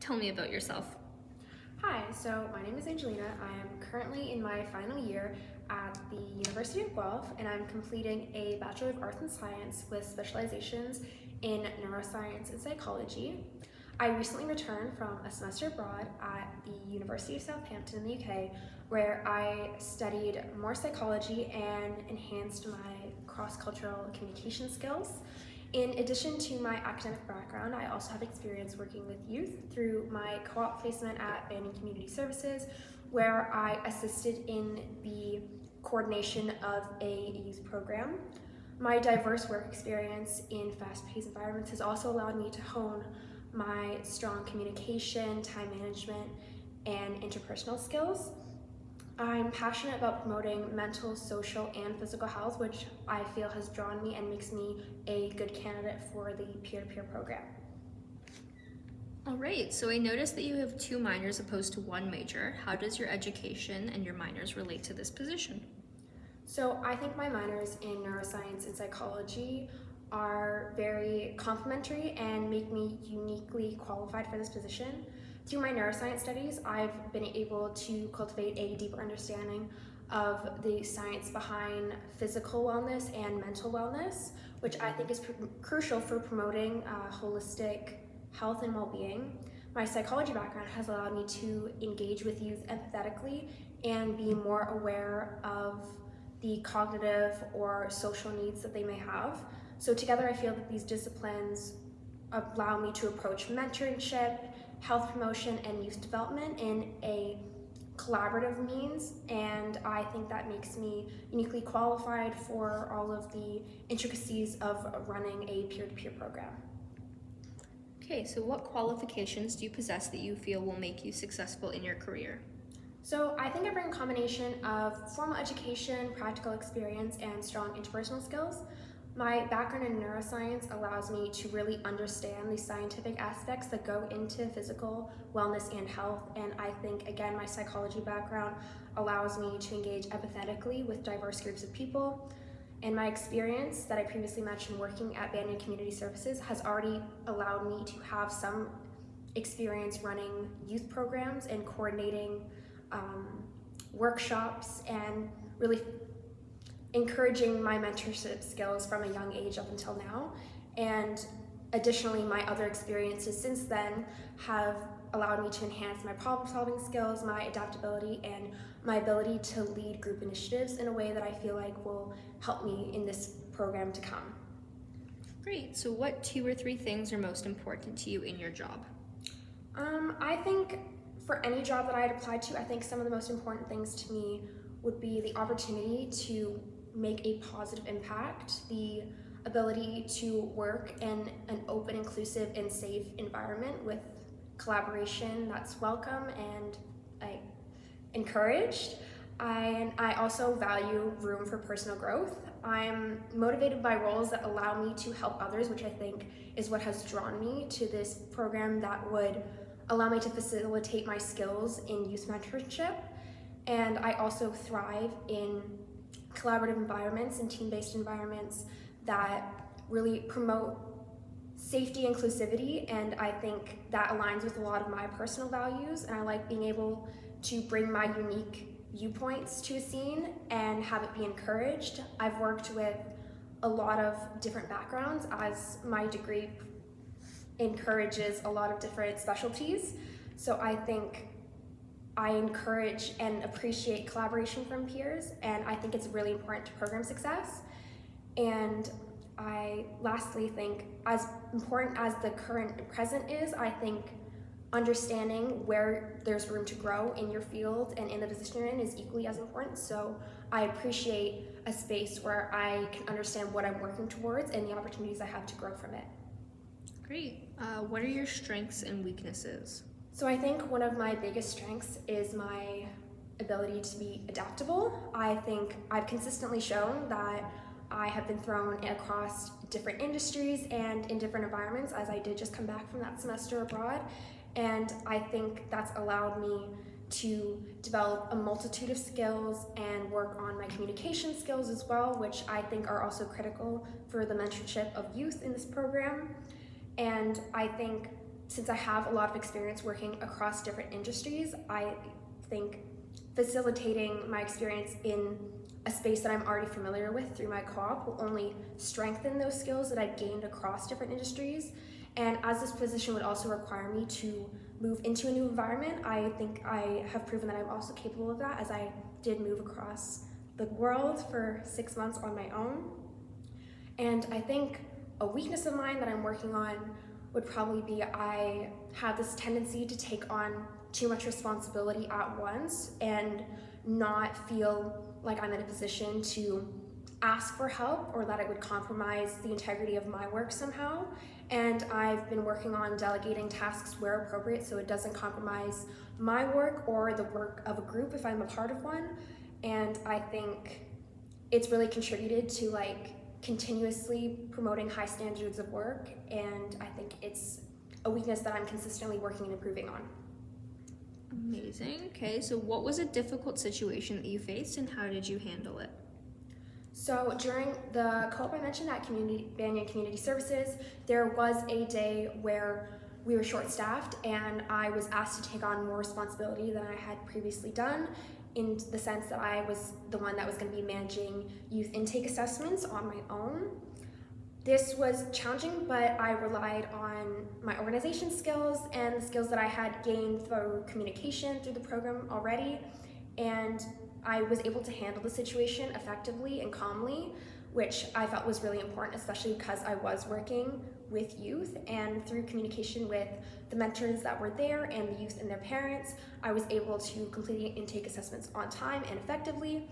Tell me about yourself. Hi, so my name is Angelina. I am currently in my final year at the University of Guelph, and I'm completing a Bachelor of Arts and Science with specializations in neuroscience and psychology. I recently returned from a semester abroad at the University of Southampton in the UK, where I studied more psychology and enhanced my cross-cultural communication skills. In addition to my academic background, I also have experience working with youth through my co-op placement at Banning Community Services, where I assisted in the coordination of a youth program. My diverse work experience in fast-paced environments has also allowed me to hone my strong communication, time management, and interpersonal skills. I'm passionate about promoting mental, social, and physical health, which I feel has drawn me and makes me a good candidate for the peer-to-peer program. All right, so I noticed that you have 2 minors opposed to 1 major. How does your education and your minors relate to this position? So I think my minors in neuroscience and psychology are very complementary and make me uniquely qualified for this position. Through my neuroscience studies, I've been able to cultivate a deeper understanding of the science behind physical wellness and mental wellness, which I think is crucial for promoting holistic health and well-being. My psychology background has allowed me to engage with youth empathetically and be more aware of the cognitive or social needs that they may have. So together I feel that these disciplines allow me to approach mentorship, health promotion, and youth development in a collaborative means, and I think that makes me uniquely qualified for all of the intricacies of running a peer-to-peer program. Okay, so what qualifications do you possess that you feel will make you successful in your career? So I think I bring a combination of formal education, practical experience, and strong interpersonal skills. My background in neuroscience allows me to really understand the scientific aspects that go into physical wellness and health, and I think, again, my psychology background allows me to engage empathetically with diverse groups of people. And my experience that I previously mentioned working at Banyan Community Services has already allowed me to have some experience running youth programs and coordinating workshops and really encouraging my mentorship skills from a young age up until now. And additionally, my other experiences since then have allowed me to enhance my problem-solving skills, my adaptability, and my ability to lead group initiatives in a way that I feel like will help me in this program to come. Great, so what 2 or 3 things are most important to you in your job? I think for any job that I had applied to, I think some of the most important things to me would be the opportunity to make a positive impact, the ability to work in an open, inclusive, and safe environment with collaboration that's welcome and encouraged. And I also value room for personal growth. I'm motivated by roles that allow me to help others, which I think is what has drawn me to this program that would allow me to facilitate my skills in youth mentorship. And I also thrive in collaborative environments and team-based environments that really promote safety, inclusivity, and I think that aligns with a lot of my personal values, and I like being able to bring my unique viewpoints to a scene and have it be encouraged. I've worked with a lot of different backgrounds as my degree encourages a lot of different specialties, so I think I encourage and appreciate collaboration from peers, and I think it's really important to program success. And I lastly think, as important as the current and present is, I think understanding where there's room to grow in your field and in the position you're in is equally as important. So I appreciate a space where I can understand what I'm working towards and the opportunities I have to grow from it. Great. What are your strengths and weaknesses? So I think one of my biggest strengths is my ability to be adaptable. I think I've consistently shown that I have been thrown across different industries and in different environments, as I did just come back from that semester abroad. And I think that's allowed me to develop a multitude of skills and work on my communication skills as well, which I think are also critical for the mentorship of youth in this program. And I think since I have a lot of experience working across different industries, I think facilitating my experience in a space that I'm already familiar with through my co-op will only strengthen those skills that I gained across different industries. And as this position would also require me to move into a new environment, I think I have proven that I'm also capable of that, as I did move across the world for 6 months on my own. And I think a weakness of mine that I'm working on would probably be I have this tendency to take on too much responsibility at once and not feel like I'm in a position to ask for help or that it would compromise the integrity of my work somehow. And I've been working on delegating tasks where appropriate so it doesn't compromise my work or the work of a group if I'm a part of one. And I think it's really contributed to continuously promoting high standards of work, and I think it's a weakness that I'm consistently working and improving on. Amazing. Okay, so what was a difficult situation that you faced and how did you handle it? So during the co-op I mentioned at Banyan Community Services, there was a day where we were short-staffed and I was asked to take on more responsibility than I had previously done, in the sense that I was the one that was going to be managing youth intake assessments on my own. This was challenging, but I relied on my organization skills and the skills that I had gained through communication through the program already, and I was able to handle the situation effectively and calmly, which I felt was really important, especially because I was working with youth, and through communication with the mentors that were there and the youth and their parents, I was able to complete intake assessments on time and effectively.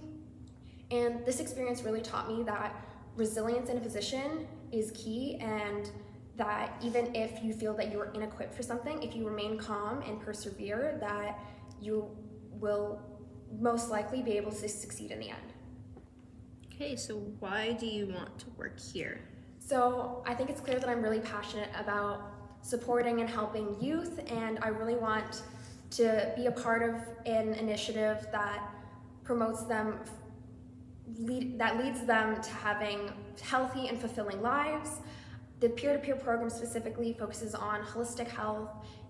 And this experience really taught me that resilience in a position is key, and that even if you feel that you are inequipped for something, if you remain calm and persevere, that you will most likely be able to succeed in the end. Okay, so why do you want to work here? So I think it's clear that I'm really passionate about supporting and helping youth, and I really want to be a part of an initiative that promotes them, that leads them to having healthy and fulfilling lives. The peer-to-peer program specifically focuses on holistic health,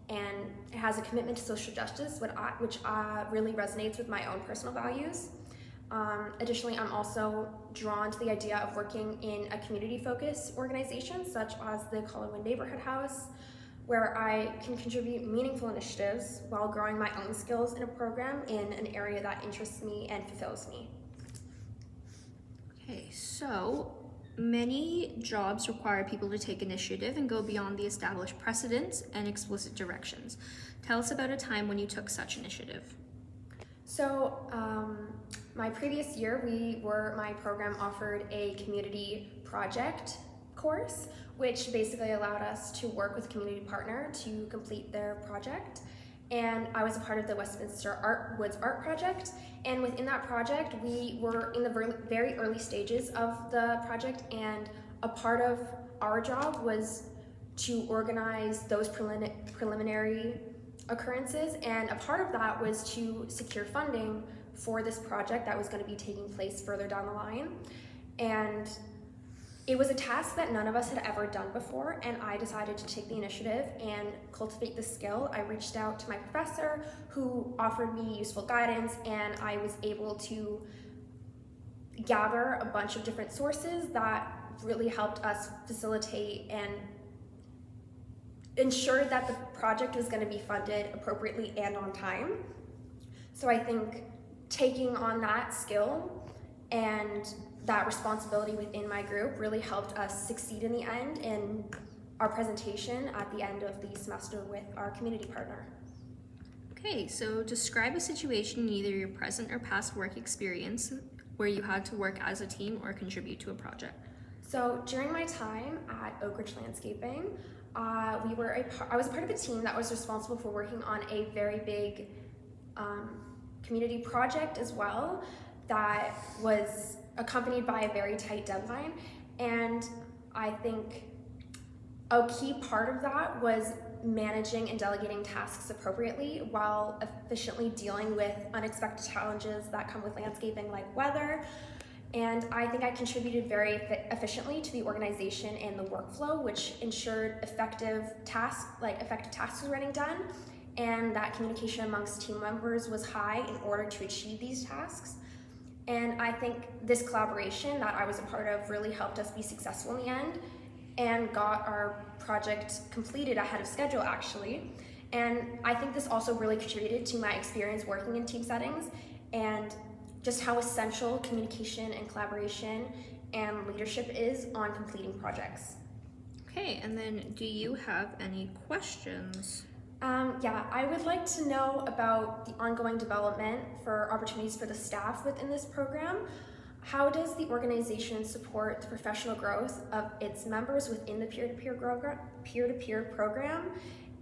and it has a commitment to social justice, which really resonates with my own personal values. Additionally, I'm also drawn to the idea of working in a community-focused organization such as the Collingwood Neighborhood House, where I can contribute meaningful initiatives while growing my own skills in a program in an area that interests me and fulfills me. Okay, so many jobs require people to take initiative and go beyond the established precedents and explicit directions. Tell us about a time when you took such initiative. So my previous year, my program offered a community project course, which basically allowed us to work with a community partner to complete their project. And I was a part of the Westminster Woods Art Project. And within that project, we were in the very early stages of the project, and a part of our job was to organize those preliminary occurrences, and a part of that was to secure funding for this project that was going to be taking place further down the line. And it was a task that none of us had ever done before, and I decided to take the initiative and cultivate the skill. I reached out to my professor, who offered me useful guidance, and I was able to gather a bunch of different sources that really helped us facilitate and ensure that the project was going to be funded appropriately and on time. So I think taking on that skill and that responsibility within my group really helped us succeed in the end in our presentation at the end of the semester with our community partner. Okay, so describe a situation in either your present or past work experience where you had to work as a team or contribute to a project. So during my time at Oak Ridge Landscaping, I was a part of a team that was responsible for working on a very big community project as well, that was accompanied by a very tight deadline. And I think a key part of that was managing and delegating tasks appropriately while efficiently dealing with unexpected challenges that come with landscaping, like weather. And I think I contributed very efficiently to the organization and the workflow, which ensured effective tasks were getting done, and that communication amongst team members was high in order to achieve these tasks. And I think this collaboration that I was a part of really helped us be successful in the end and got our project completed ahead of schedule, actually. And I think this also really contributed to my experience working in team settings and just how essential communication and collaboration and leadership is on completing projects. Okay, and then do you have any questions? Yeah, I would like to know about the ongoing development for opportunities for the staff within this program. How does the organization support the professional growth of its members within the peer-to-peer program?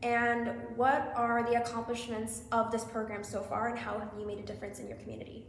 And what are the accomplishments of this program so far, and how have you made a difference in your community?